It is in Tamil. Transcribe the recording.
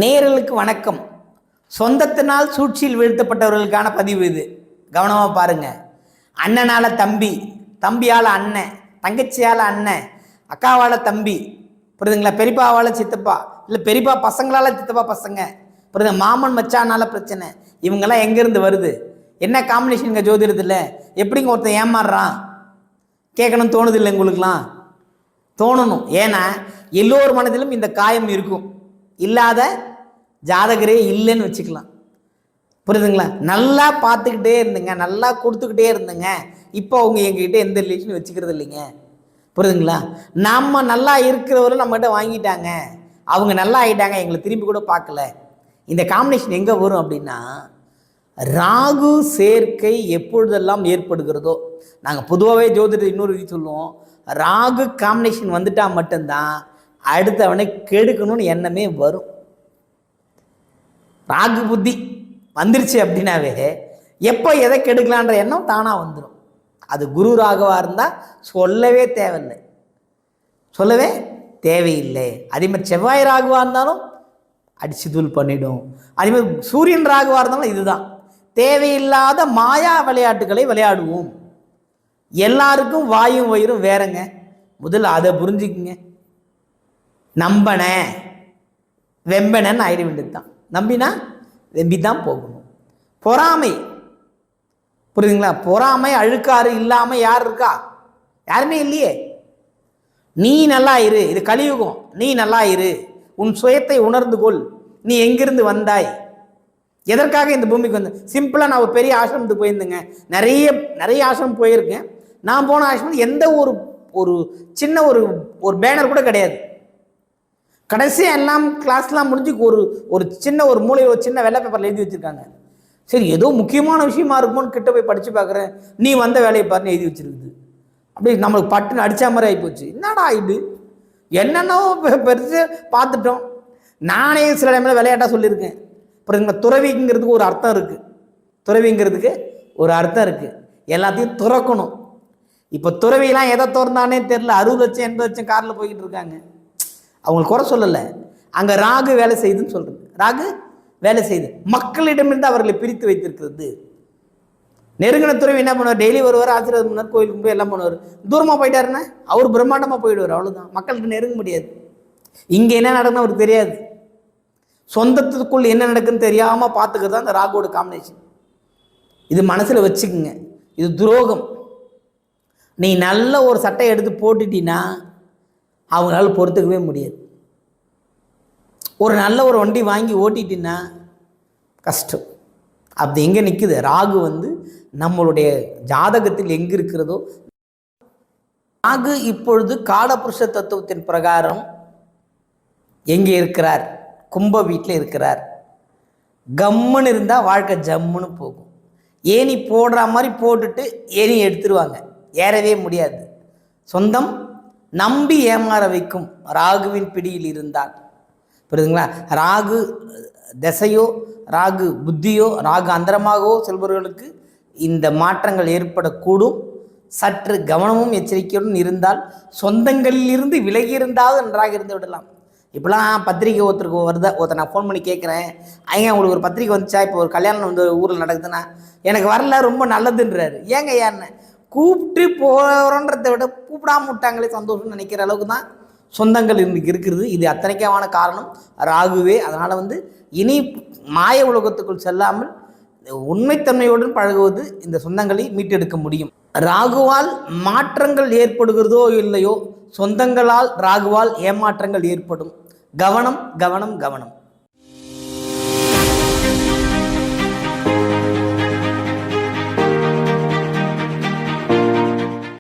நேயர்களுக்கு வணக்கம். சொந்தத்தினால் சூழ்ச்சியில் வீழ்த்தப்பட்டவர்களுக்கான பதிவு இது. கவனமாக பாருங்க. அண்ணனால தம்பி, தம்பியால் அண்ணன், தங்கச்சியால் அண்ணன், அக்காவால் தம்பி, புரியுதுங்களா? பெரியப்பாவால் சித்தப்பா, இல்லை பெரியப்பா பசங்களால் சித்தப்பா பசங்க, புரியுது? மாமன் மச்சானால பிரச்சனை. இவங்கெல்லாம் எங்கேருந்து வருது? என்ன காம்பினேஷனுங்க ஜோதிடத்தில்? எப்படிங்க ஒருத்தன் ஏமாறுறான்? கேட்கணும்னு தோணுது இல்லை உங்களுக்குலாம்? தோணணும். ஏன்னா எல்லோர் மனதிலும் இந்த காயம் இருக்கும். இல்லாத ஜாதகரே இல்லைன்னு வச்சுக்கலாம். புரியுதுங்களா? நல்லா பார்த்துக்கிட்டே இருந்துங்க, நல்லா கொடுத்துக்கிட்டே இருந்துங்க. இப்போ அவங்க எங்ககிட்ட எந்த ரிலேஷன் வச்சுக்கிறது இல்லைங்க. புரியுதுங்களா? நம்ம நல்லா இருக்கிறவரை நம்மகிட்ட வாங்கிட்டாங்க, அவங்க நல்லா ஆகிட்டாங்க, எங்களை திரும்பி கூட பார்க்கல. இந்த காம்பினேஷன் எங்கே வரும் அப்படின்னா, ராகு சேர்க்கை எப்பொழுதெல்லாம் ஏற்படுகிறதோ, நாங்கள் பொதுவாகவே ஜோதிடர் இன்னொரு இது சொல்லுவோம், ராகு காம்பினேஷன் வந்துட்டால் மட்டும்தான் அடுத்தவனை கெடுக்கணும்னு எண்ணமே வரும். ராகு புத்தி வந்துருச்சு அப்படின்னாவே எப்போ எதை கெடுக்கலான்ற எண்ணம் தானாக வந்துடும். அது குரு ராகுவாக இருந்தால் சொல்லவே தேவையில்லை, சொல்லவே தேவையில்லை. அதேமாதிரி செவ்வாய் ராகுவாக இருந்தாலும் அடிச்சு தூள் பண்ணிடும். அதேமாதிரி சூரியன் ராகுவாக இருந்தாலும் இதுதான். தேவையில்லாத மாயா விளையாட்டுகளை விளையாடுவோம். எல்லாருக்கும் வாயும் வயிறும் வேறங்க. முதல்ல அதை புரிஞ்சுக்குங்க. நம்பன வெம்பனன்னு ஆயிட வேண்டியது தான். நம்பினா வெம்பி தான் போகணும். பொறாமை, புரியுதுங்களா? பொறாமை அழுக்காறு இல்லாமல் யார் இருக்கா? யாருமே இல்லையே. நீ நல்லா இரு, இது கலியுகம், நீ நல்லா இரு, உன் சுயத்தை உணர்ந்து கொள், நீ எங்கிருந்து வந்தாய், எதற்காக இந்த பூமிக்கு வந்த. சிம்பிளாக நான் ஒரு பெரிய ஆசிரமத்துக்கு போயிருந்தேங்க. நிறைய ஆசிரமம் போயிருக்கேன். நான் போன ஆசிரமம் எந்த ஒரு சின்ன ஒரு பேனர் கூட கிடையாது. கடைசியாக எல்லாம் கிளாஸ்லாம் முடிஞ்சு ஒரு சின்ன ஒரு மூலையில் ஒரு சின்ன வெள்ளை பேப்பரில் எழுதி வச்சுருக்காங்க. சரி, ஏதோ முக்கியமான விஷயமா இருக்குமோன்னு கிட்ட போய் படித்து பார்க்குறேன். நீ வந்த வேலையை பாருன்னு எழுதி வச்சுருக்குது. அப்படி நம்மளுக்கு பட்டுன்னு அடித்த மாதிரி ஆகிப்போச்சு. என்னடா இது, என்னென்னோ பெருசு பார்த்துட்டோம். நானே சில டைமில் விளையாட்டாக சொல்லியிருக்கேன். அப்புறம் துறவிங்கிறதுக்கு ஒரு அர்த்தம் இருக்குது. துறவிங்கிறதுக்கு ஒரு அர்த்தம் இருக்குது. எல்லாத்தையும் துறக்கணும். இப்போ துறவிலாம் எதை திறந்தானே தெரில. 60 லட்சம் 80 லட்சம் காரில் போய்கிட்டு இருக்காங்க. அவங்களுக்கு குறை சொல்லலை, அங்கே ராகு வேலை செய்யுதுன்னு சொல்கிறது. ராகு வேலை செய்யுது, மக்களிடமிருந்து அவர்களை பிரித்து வைத்திருக்கிறது. நெருங்கின துறவி என்ன பண்ணுவார்? டெய்லி வருவார், ஆசீர்வாதம் பண்ணுவார், கோயிலுக்கு போய் எல்லாம் பண்ணுவார். தூரமாக போயிட்டாருன்னா அவர் பிரம்மாண்டமாக போயிடுவார். அவ்வளோதான். மக்கள்கிட்ட நெருங்க முடியாது. இங்கே என்ன நடக்குன்னு அவருக்கு தெரியாது. சொந்தத்துக்குள் என்ன நடக்குன்னு தெரியாமல் பார்த்துக்கிறது தான் அந்த ராகுவோட காம்பினேஷன். இது மனசில் வச்சுக்குங்க. இது துரோகம். நீ நல்ல ஒரு சட்டையை எடுத்து போட்டுட்டீன்னா அவங்களால பொறுத்துக்கவே முடியாது. ஒரு நல்ல ஒரு வண்டி வாங்கி ஓட்டிட்டின்னா கஷ்டம். அப்படி எங்கே நிற்குது? ராகு நம்மளுடைய ஜாதகத்தில் எங்கே இருக்கிறதோ. ராகு இப்பொழுது காலபுருஷ தத்துவத்தின் பிரகாரம் எங்கே இருக்கிறார்? கும்ப வீட்டில் இருக்கிறார். கம்முன்னு இருந்தால் வாழ்க்கை ஜம்முன்னு போகும். ஏணி போடுற மாதிரி போட்டுட்டு ஏணி எடுத்துருவாங்க, ஏறவே முடியாது. சொந்தம் நம்பி ஏமாற வைக்கும் ராகுவின் பிடியில் இருந்தால். புரியுதுங்களா? ராகு திசையோ, ராகு புத்தியோ, ராகு அந்தரமாகவோ செல்பவர்களுக்கு இந்த மாற்றங்கள் ஏற்படக்கூடும். சற்று கவனமும் எச்சரிக்கையுடன் இருந்தால், சொந்தங்களில் இருந்து விலகி இருந்தாலும் நன்றாக இருந்து விடலாம். இப்போலாம் பத்திரிக்கை ஒருத்தர் நான் ஃபோன் பண்ணி கேட்குறேன், உங்களுக்கு ஒரு பத்திரிக்கை வந்துச்சா? இப்போ ஒரு கல்யாணம் ஊரில் நடக்குதுன்னா, எனக்கு வரல, ரொம்ப நல்லதுன்றாரு. ஏங்க யாருன்னு கூப்பிட்டு போகிறோன்றதை விட கூப்பிடாம விட்டாங்களே சந்தோஷம்னு நினைக்கிற அளவுக்கு தான் சொந்தங்கள் இன்னைக்கு இருக்கிறது. இது அத்தனைக்கான காரணம் ராகுவே. அதனால் இனி மாய உலகத்துக்குள் செல்லாமல் உண்மைத்தன்மையுடன் பழகுவது இந்த சொந்தங்களை மீட்டெடுக்க முடியும். ராகுவால் மாற்றங்கள் ஏற்படுகிறதோ இல்லையோ, சொந்தங்களால் ராகுவால் ஏமாற்றங்கள் ஏற்படும். கவனம் கவனம் கவனம்.